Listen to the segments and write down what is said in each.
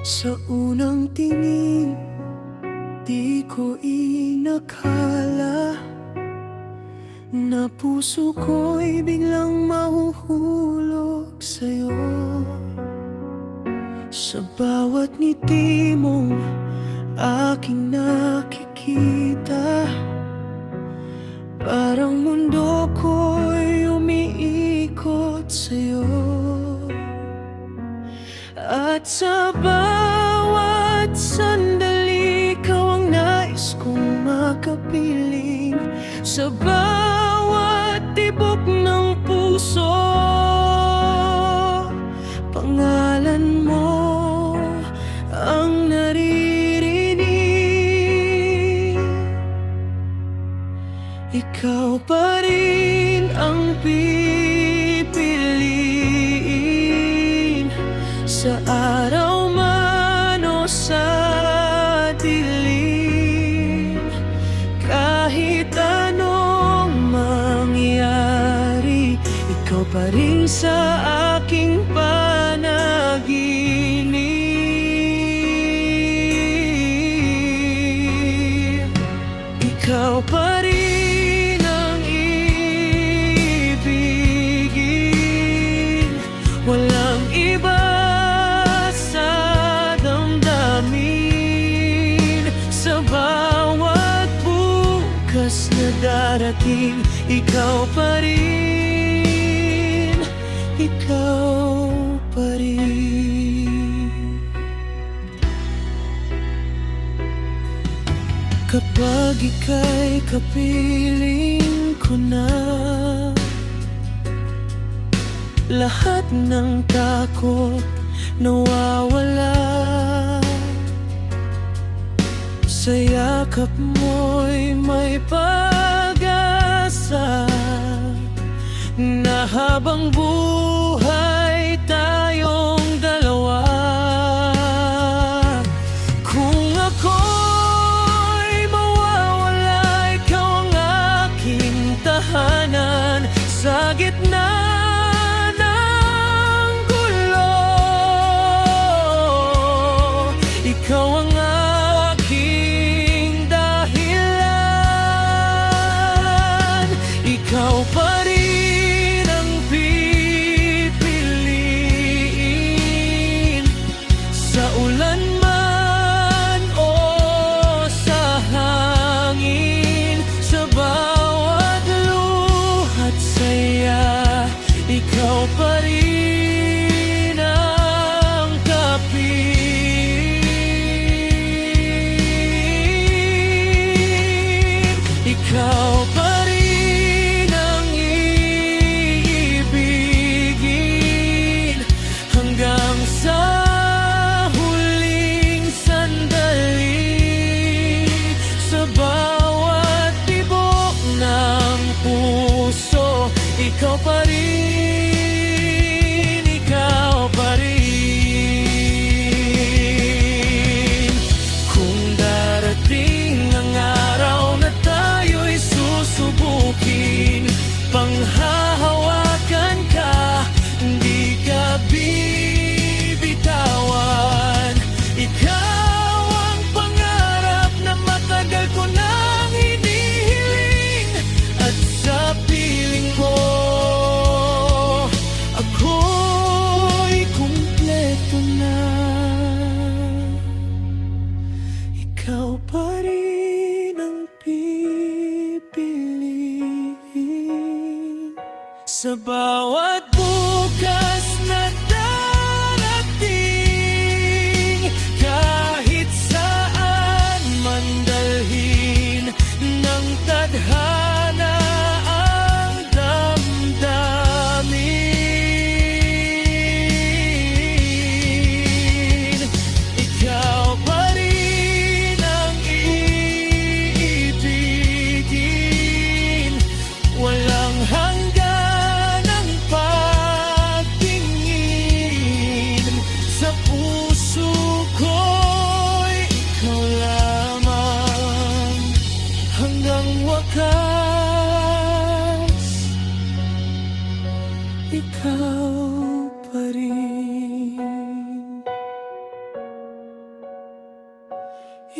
Sa unang tingin, di ko inakala na puso ko'y biglang mahuhulog sa'yo. Sa bawat ngiti mong aking nakikita, parang mundo ko'y umiikot sa'yo. At sa bawat sandali, ikaw ang nais kong makapiling. Sa bawat tibok ng puso, pangalan mo ang naririnig. Ikaw pa rin ang pipiliin, sa araw man o sa dilim. Kahit anong mangyari, ikaw pa rin sa aking panaginip. Ikaw pa rin ang ibigin, walang iba sa damdamin. Sa bawat bukas na darating, ikaw pa rin, ikaw pa rin. Kapag ika'y kapiling ko na, lahat ng takot nawawala. Sa yakap mo'y may pag-asa, na habang buhay tayong dalawa. Kung ako'y mawawala, ikaw ang aking tahanan. Sa gitna ng gulo, ikaw ang aking dahilan. Ikaw pa rin ang pipiliin, sa ulan man o sa hangin. Sa bawat luha't saya, ikaw pa rin ang kapit. Ikaw pa rin ang iibigin, hanggang sa huling sandali. Sa bawat tibok ng puso, ikaw pa rin, ikaw pa rin. Kung darating ang araw na tayo'y susubukin, panghahawakan ka, hindi ka bibitawan. Ikaw ang pangarap na matagal ko nang hinihiling, at sa piling ko, ako'y kumpleto na. Ikaw pa rin ang pipiliin, sa bawat bukas na darating. Kahit saan man dalhin ng tadhana ang damdamin. Ikaw pa rin ang iibigin, walang hanggan ang pagtingin. Sa puso ko'y ikaw lamang, hanggang wakas, ikaw pa rin.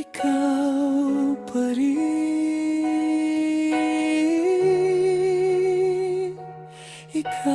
ikaw pa rin, ikaw